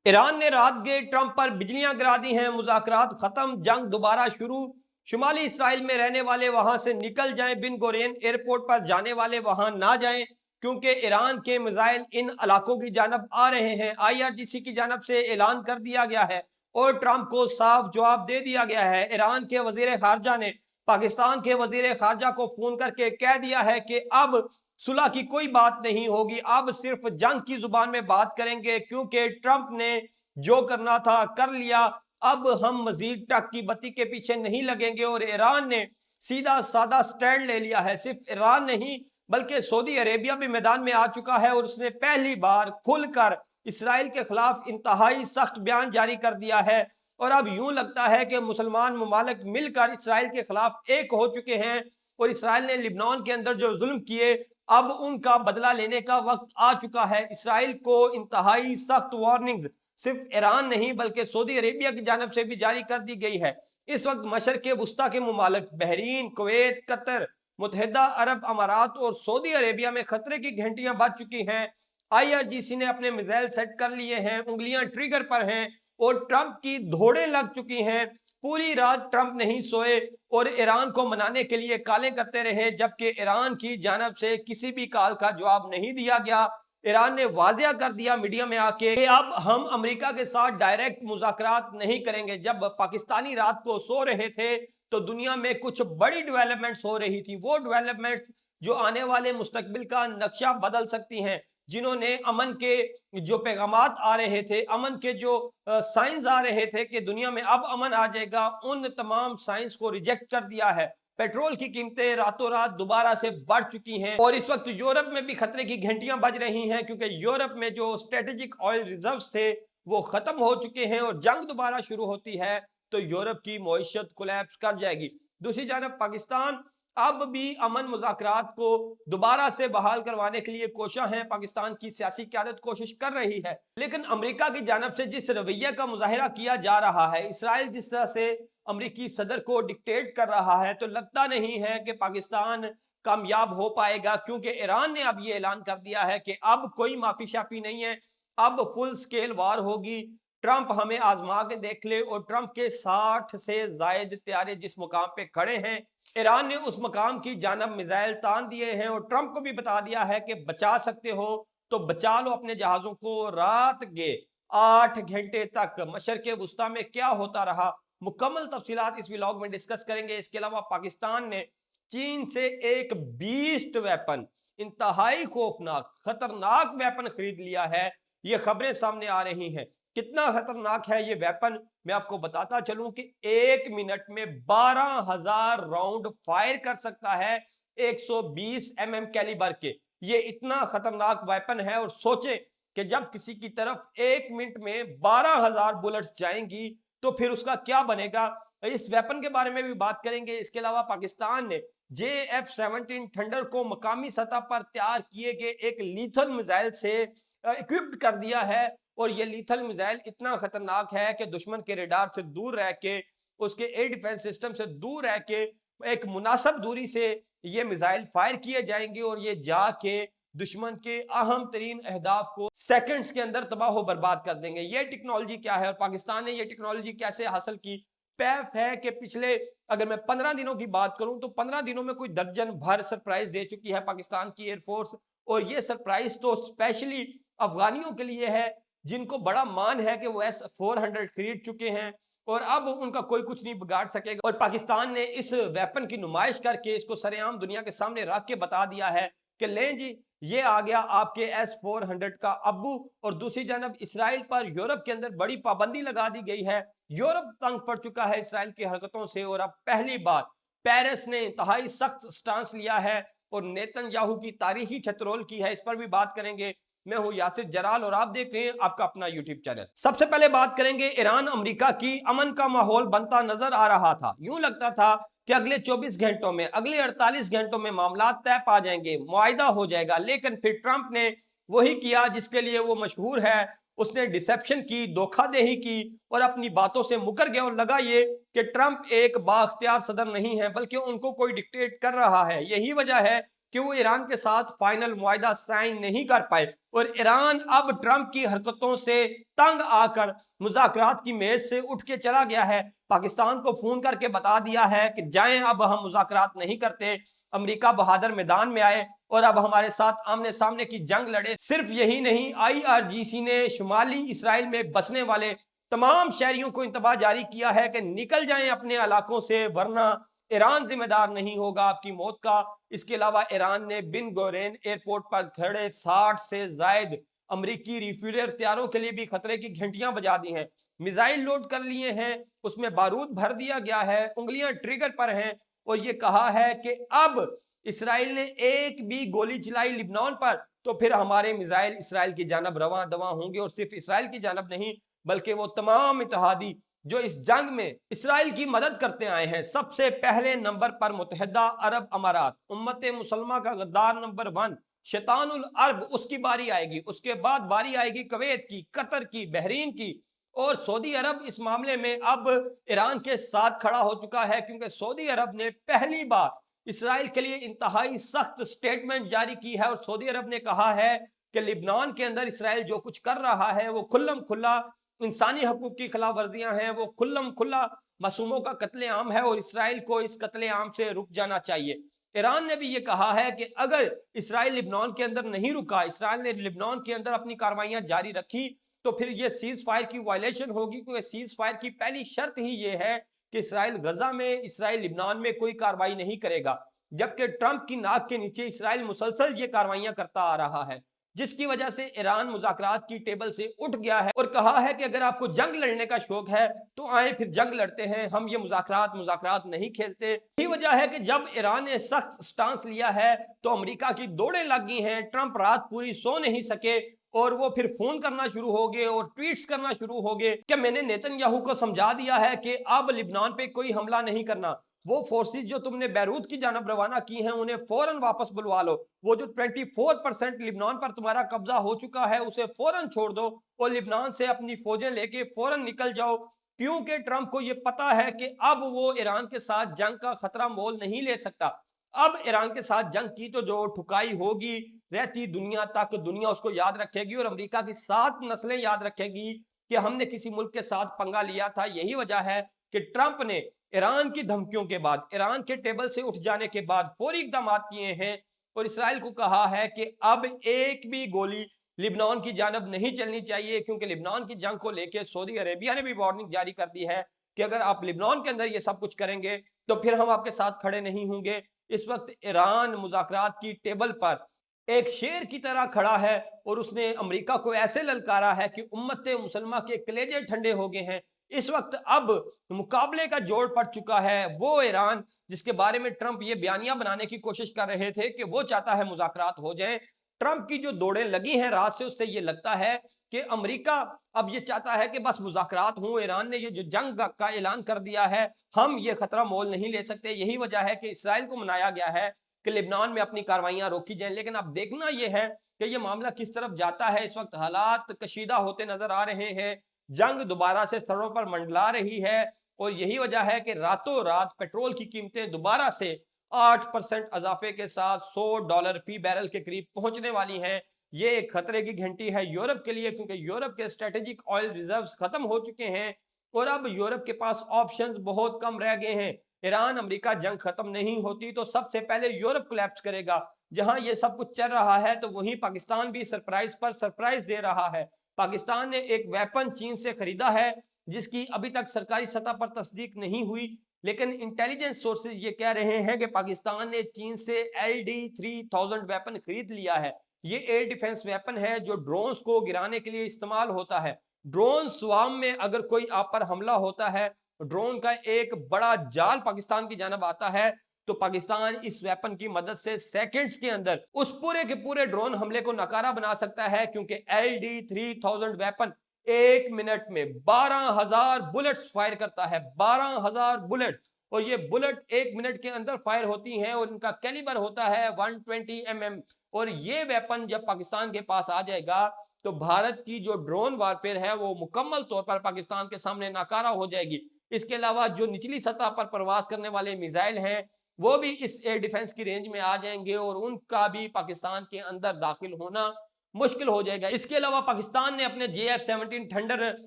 Iran ने रात गए ट्रंप पर बिजलियां गिरा दी हैं। मुज़ाकरात खत्म, जंग दोबारा शुरू। शुमाली इसराइल में रहने वाले वहां से निकल जाएं। बिन गोरेन एयरपोर्ट पर जाने वाले वहां ना जाएं, क्योंकि ईरान के मिसाइल इन इलाकों की जानब आ रहे हैं। IRGC की जानब से ऐलान कर दिया गया है और ट्रंप को साफ जवाब दे दिया गया है। ईरान के वजीर खारजा ने पाकिस्तान के वजीर खारजा को फोन करके कह दिया है कि अब सुलह की कोई बात नहीं होगी, अब सिर्फ जंग की जुबान में बात करेंगे, क्योंकि ट्रंप ने जो करना था कर लिया। अब हम मजीद टक की बत्ती के पीछे नहीं लगेंगे। और ईरान ने सीधा सादा स्टैंड ले लिया है। सिर्फ ईरान नहीं बल्कि सऊदी अरेबिया भी मैदान में आ चुका है और उसने पहली बार खुलकर इसराइल के खिलाफ इंतहाई सख्त बयान जारी कर दिया है। और अब यूं लगता है कि मुसलमान ममालिक मिलकर इसराइल के खिलाफ एक हो चुके हैं और इसराइल ने लिबनान के अंदर जो जुल्म किए, अब उनका बदला लेने का वक्त आ चुका है। इसराइल को इंतहाई सख्त वार्निंग्स सिर्फ ईरान नहीं बल्कि सऊदी अरेबिया की जानब से भी जारी कर दी गई है। इस वक्त मशरक वस्ता के मुमालिक बहरीन, कुवैत, कतर, मुत्तहिदा अरब अमारात और सऊदी अरेबिया में खतरे की घंटियां बज चुकी हैं। IRGC ने अपने मिसाइल सेट कर लिए हैं, उंगलियां ट्रिगर पर हैं और ट्रंप की धोड़े लग चुकी हैं। पूरी रात ट्रंप नहीं सोए और ईरान को मनाने के लिए कालें करते रहे, जबकि ईरान की जानब से किसी भी काल का जवाब नहीं दिया गया। ईरान ने वाजिया कर दिया मीडिया में आके कि अब हम अमेरिका के साथ डायरेक्ट मुज़ाकरात नहीं करेंगे। जब पाकिस्तानी रात को सो रहे थे तो दुनिया में कुछ बड़ी डेवलपमेंट्स हो रही थी, वो डेवलपमेंट्स जो आने वाले मुस्तकबिल का नक्शा बदल सकती हैं, जिन्होंने अमन के जो पैगामात आ रहे थे, अमन के जो साइंस आ रहे थे कि दुनिया में अब अमन आ जाएगा, उन तमाम साइंस को रिजेक्ट कर दिया है। पेट्रोल की कीमतें रातों रात दोबारा से बढ़ चुकी हैं और इस वक्त यूरोप में भी खतरे की घंटियां बज रही हैं, क्योंकि यूरोप में जो स्ट्रेटेजिक ऑयल रिजर्व्स थे वो खत्म हो चुके हैं और जंग दोबारा शुरू होती है तो यूरोप की मईशत कोलैप्स कर जाएगी। दूसरी जानब पाकिस्तान अब भी अमन मुज़ाकरात को दोबारा से बहाल करवाने के लिए कोशा है। पाकिस्तान की सियासी क़यादत कोशिश कर रही है, लेकिन अमेरिका की जानब से जिस रवैये का मुजाहिरा किया जा रहा है, इसराइल जिस तरह से अमेरिकी सदर को डिक्टेट कर रहा है, तो लगता नहीं है कि पाकिस्तान कामयाब हो पाएगा, क्योंकि ईरान ने अब ये ऐलान कर दिया है कि अब कोई माफी शाफी नहीं है, अब फुल स्केल वार होगी। ट्रंप हमें आजमा के देख ले। और ट्रंप के 60 से जायद त्यारे जिस मुकाम पे खड़े हैं, ईरान ने उस मकाम की जानब मिसाइल तान दिए हैं और ट्रंप को भी बता दिया है कि बचा सकते हो तो बचा लो अपने जहाजों को। रात के 8 घंटे तक मशरक़ वस्ता में क्या होता रहा, मुकम्मल तफसीलात इस व्लॉग में डिस्कस करेंगे। इसके अलावा पाकिस्तान ने चीन से एक बीस्ट वेपन, इंतहाई खौफनाक खतरनाक वेपन खरीद लिया है। ये खबरें सामने आ रही हैं। कितना खतरनाक है ये वेपन, मैं आपको बताता चलूं कि 1 मिनट में 12,000 राउंड फायर कर सकता है 120 कैलिबर के। ये इतना खतरनाक वेपन है और सोचे कि जब किसी की तरफ 1 मिनट में 12,000 बुलेट्स जाएंगी तो फिर उसका क्या बनेगा। इस वेपन के बारे में भी बात करेंगे। इसके अलावा पाकिस्तान ने JF-17 थंडर को मकामी सतह पर तैयार किए गए एक लीथल मिसाइल से इक्विप्ड कर दिया है और ये लीथल मिसाइल इतना खतरनाक है कि दुश्मन के रेडार से दूर रह के, उसके एयर डिफेंस सिस्टम से दूर रह के एक मुनासिब दूरी से ये मिसाइल फायर किए जाएंगे और ये जाके दुश्मन के अहम तरीन अहदाफ को सेकंड्स के अंदर तबाह बर्बाद कर देंगे। ये टेक्नोलॉजी क्या है और पाकिस्तान ने ये टेक्नोलॉजी कैसे हासिल की। पैफ है कि पिछले अगर मैं 15 दिनों की बात करूं तो 15 दिनों में कोई दर्जन भर सरप्राइज दे चुकी है पाकिस्तान की एयरफोर्स। और ये सरप्राइज तो स्पेशली अफगानियों के लिए है, जिनको बड़ा मान है कि वो S-400 खरीद चुके हैं और अब उनका कोई कुछ नहीं बिगाड़ सकेगा। और पाकिस्तान ने इस वेपन की नुमाइश करके इसको सरेआम दुनिया के सामने रख के बता दिया है कि लें जी, ये आ गया आपके S-400 का अब्बू। और दूसरी जानब इसराइल पर यूरोप के अंदर बड़ी पाबंदी लगा दी गई है। यूरोप तंग पड़ चुका है इसराइल की हरकतों से और अब पहली बार पेरिस ने इंतहाई सख्त स्टांस लिया है और नेतन्याहू की तारीखी छतरोल की है। इस पर भी बात करेंगे। मैं हूं यासिर जराल और आप देख रहे हैं आपका अपना यूट्यूब चैनल। सबसे पहले बात करेंगे ईरान अमेरिका की। अमन का माहौल बनता नजर आ रहा था। यूं लगता था कि अगले 24 घंटों में, अगले 48 घंटों में मामला तय पा जाएंगे, मुआहिदा हो जाएगा। लेकिन फिर ट्रंप ने वही किया जिसके लिए वो मशहूर है। उसने डिसेप्शन की, धोखाधड़ी की और अपनी बातों से मुकर गया। और लगा ये कि ट्रंप एक बाख्तियार सदर नहीं है बल्कि उनको कोई डिक्टेट कर रहा है। यही वजह है कि वो ईरान के साथ फाइनल मुआहिदा साइन नहीं कर पाए और ईरान अब ट्रंप की हरकतों से तंग आकर मुज़ाकरात की मेज से उठ के चला गया है। पाकिस्तान को फोन करके बता दिया है कि जाएं, अब हम मुज़ाकरात नहीं करते। अमेरिका बहादुर मैदान में आए और अब हमारे साथ आमने सामने की जंग लड़े। सिर्फ यही नहीं, IRGC ने शुमाली इसराइल में बसने वाले तमाम शहरियों को इंतबाह जारी किया है कि निकल जाएं अपने इलाकों से, वरना ईरान जिम्मेदार नहीं होगा आपकी मौत का। इसके अलावा ईरान ने बिन गोरेन एयरपोर्ट पर खड़े 60 से जायद अमरीकी रिफ्यूलर तैयारों के लिए भी खतरे की घंटियां बजा दी हैं। मिसाइल लोड कर लिए हैं, उसमें बारूद भर दिया गया है, उंगलियां ट्रिगर पर हैं और ये कहा है कि अब इसराइल ने एक भी गोली चलाई लिबनान पर तो फिर हमारे मिसाइल इसराइल की जानब रवां दवां होंगे। और सिर्फ इसराइल की जानब नहीं, बल्कि वो तमाम इत्तेहादी जो इस जंग में इसराइल की मदद करते आए हैं। सबसे पहले नंबर पर मुत्तहिदा अरब अमारात, उम्मत मुसलमा का गद्दार नंबर 1, शैतानुल अरब, उसकी बारी आएगी। उसके बाद बारी आएगी कुवैत की, कतर की, बहरीन की और सऊदी अरब इस मामले में अब ईरान के साथ खड़ा हो चुका है, क्योंकि सऊदी अरब ने पहली बार इसराइल के लिए इंतहाई सख्त स्टेटमेंट जारी की है और सऊदी अरब ने कहा है कि लिबनान के अंदर इसराइल जो कुछ कर रहा है वो खुल्लम खुल्ला इंसानी हकूक की खिलाफ वर्जियां हैं, वो खुल्लम खुल्ला मासूमों का कत्लेआम है और इसराइल को इस कत्लेआम से रुक जाना चाहिए। ईरान ने भी ये कहा है कि अगर इसराइल लिबनान के अंदर नहीं रुका, इसराइल ने लिबनान के अंदर अपनी कार्रवाइयां जारी रखी तो फिर ये सीज फायर की वायलेशन होगी, क्योंकि सीज फायर की पहली शर्त ही ये है कि इसराइल गजा में, इसराइल लिबनान में कोई कार्रवाई नहीं करेगा। जबकि ट्रंप की नाक के नीचे इसराइल मुसलसल ये कार्रवाइयां करता आ रहा है, जिसकी वजह से ईरान मुज़ाकरात की टेबल से उठ गया है और कहा है कि अगर आपको जंग लड़ने का शौक है तो आए, फिर जंग लड़ते हैं, हम ये मुज़ाकरात नहीं खेलते। यही वजह है कि जब ईरान ने सख्त स्टांस लिया है तो अमेरिका की दौड़ें लग गई हैं। ट्रंप रात पूरी सो नहीं सके और वो फिर फोन करना शुरू हो गए और ट्वीट्स करना शुरू हो गए कि मैंने नेतन्याहू को समझा दिया है कि अब लिबनान पे कोई हमला नहीं करना, वो फोर्सेस जो तुमने बैरूत की जानब रवाना की हैं उन्हें फौरन वापस बुलवा लो, वो जो 24% लिबनान पर तुम्हारा कब्जा हो चुका है उसे फौरन छोड़ दो और लिबनान से अपनी फौजें लेके फौरन निकल जाओ। क्योंकि ट्रंप को यह पता है कि अब वो ईरान के साथ जंग का खतरा मोल नहीं ले सकता। अब ईरान के साथ जंग की तो जो ठुकाई होगी रहती दुनिया तक, दुनिया उसको याद रखेगी और अमेरिका की 7 नस्लें याद रखेगी कि हमने किसी मुल्क के साथ पंगा लिया था। यही वजह है कि ट्रंप ने ईरान की धमकियों के बाद, ईरान के टेबल से उठ जाने के बाद फौरी इकदाम किए हैं और इसराइल को कहा है कि अब एक भी गोली लिबनान की जानब नहीं चलनी चाहिए, क्योंकि लिबनान की जंग को लेकर सऊदी अरेबिया ने भी वार्निंग जारी कर दी है कि अगर आप लिबनान के अंदर ये सब कुछ करेंगे तो फिर हम आपके साथ खड़े नहीं होंगे। इस वक्त ईरान मुज़ाकरात की टेबल पर एक शेर की तरह खड़ा है और उसने अमेरिका को ऐसे ललकारा है कि उम्मत मुसलमा के कलेजे ठंडे हो गए हैं। इस वक्त अब मुकाबले का जोड़ पड़ चुका है वो ईरान, जिसके बारे में ट्रंप ये बयानियां बनाने की कोशिश कर रहे थे कि वो चाहता है मुज़ाकरात हो जाए। ट्रंप की जो दौड़ें लगी हैं रात से, उससे ये लगता है कि अमेरिका अब ये चाहता है कि बस मुज़ाकरात हो। ईरान ने ये जो जंग का ऐलान कर दिया है, हम ये खतरा मोल नहीं ले सकते। यही वजह है कि इसराइल को मनाया गया है कि लिबनान में अपनी कार्रवाइयां रोकी जाएं। लेकिन अब देखना यह है कि ये मामला किस तरफ जाता है। इस वक्त हालात कशीदा होते नजर आ रहे हैं, जंग दोबारा से सरों पर मंडला रही है और यही वजह है कि रातों रात पेट्रोल की कीमतें दोबारा से 8% इजाफे के साथ $100 फी बैरल के करीब पहुंचने वाली हैं। ये एक खतरे की घंटी है यूरोप के लिए, क्योंकि यूरोप के स्ट्रेटेजिक ऑयल रिजर्व्स खत्म हो चुके हैं और अब यूरोप के पास ऑप्शंस बहुत कम रह गए हैं। ईरान अमेरिका जंग खत्म नहीं होती तो सबसे पहले यूरोप कोलैप्स करेगा। जहां ये सब कुछ चल रहा है तो वहीं पाकिस्तान भी सरप्राइज पर सरप्राइज दे रहा है। पाकिस्तान ने एक वेपन चीन से खरीदा है जिसकी अभी तक सरकारी सतह पर तस्दीक नहीं हुई, लेकिन इंटेलिजेंस सोर्सेज ये कह रहे हैं कि पाकिस्तान ने चीन से LD-3000 वेपन खरीद लिया है। ये एयर डिफेंस वेपन है जो ड्रोन्स को गिराने के लिए इस्तेमाल होता है। ड्रोन स्वाम में अगर कोई आप पर हमला होता है, ड्रोन का एक बड़ा जाल पाकिस्तान की जानब आता है, तो पाकिस्तान इस वेपन की मदद से सेकंड्स के अंदर उस पूरे के पूरे ड्रोन हमले को नकारा बना सकता है, क्योंकि LD-3000 वेपन 1 मिनट में 12,000 बुलेट्स फायर करता है। 12,000 बुलेट्स, और ये बुलेट 1 मिनट के अंदर फायर होती हैं और इनका कैलिबर होता है 120 mm। और ये वेपन जब पाकिस्तान के पास आ जाएगा तो भारत की जो ड्रोन वारफेयर है वो मुकम्मल तौर पर पाकिस्तान के सामने नाकारा हो जाएगी। इसके अलावा जो निचली सतह पर प्रवास करने वाले मिसाइल हैं वो भी इस एयर डिफेंस की रेंज में आ जाएंगे और उनका भी पाकिस्तान के अंदर दाखिल होना मुश्किल हो जाएगा। इसके अलावा पाकिस्तान ने अपने JF-17 थंडर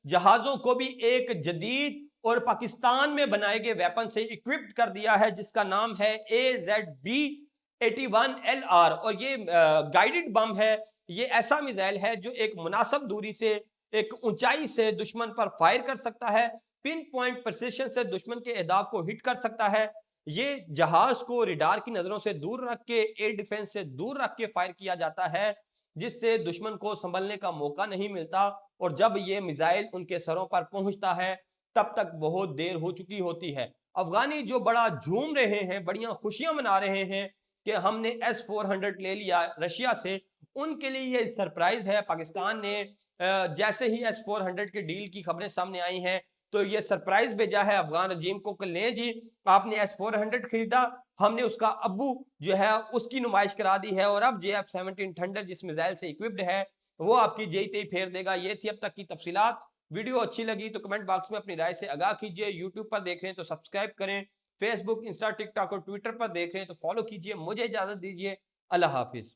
जहाजों को भी एक जदीद और पाकिस्तान में बनाए गए वेपन से इक्विप्ड कर दिया है, जिसका नाम है AZB-81LR। और ये गाइडेड बम है। ये ऐसा मिसाइल है जो एक मुनासिब दूरी से, एक ऊंचाई से दुश्मन पर फायर कर सकता है, पिन पॉइंट प्रिसिशन से दुश्मन के अहदाफ को हिट कर सकता है। ये जहाज को रिडार की नजरों से दूर रख के, एयर डिफेंस से दूर रख के फायर किया जाता है, जिससे दुश्मन को संभलने का मौका नहीं मिलता। और जब ये मिसाइल उनके सरों पर पहुंचता है तब तक बहुत देर हो चुकी होती है। अफगानी जो बड़ा झूम रहे हैं, बड़ियां खुशियां मना रहे हैं कि हमने S-400 ले लिया रशिया से, उनके लिए ये सरप्राइज है। पाकिस्तान ने जैसे ही S-400 के डील की खबरें सामने आई हैं तो ये सरप्राइज भेजा है अफगान रजीम को कि लें जी, आपने S-400 खरीदा, हमने उसका अब्बू जो है उसकी नुमाइश करा दी है, और अब JF-17 थंडर जिस मिसाइल से इक्विप्ड है वो आपकी जेई तेई फेर देगा। ये थी अब तक की तफसीलात। वीडियो अच्छी लगी तो कमेंट बॉक्स में अपनी राय से आगाह कीजिए। यूट्यूब पर देख रहे हैं तो सब्सक्राइब करें, फेसबुक, इंस्टा, टिकटॉक और ट्विटर पर देख रहे हैं तो फॉलो कीजिए। मुझे इजाजत दीजिए। अल्लाह हाफिज।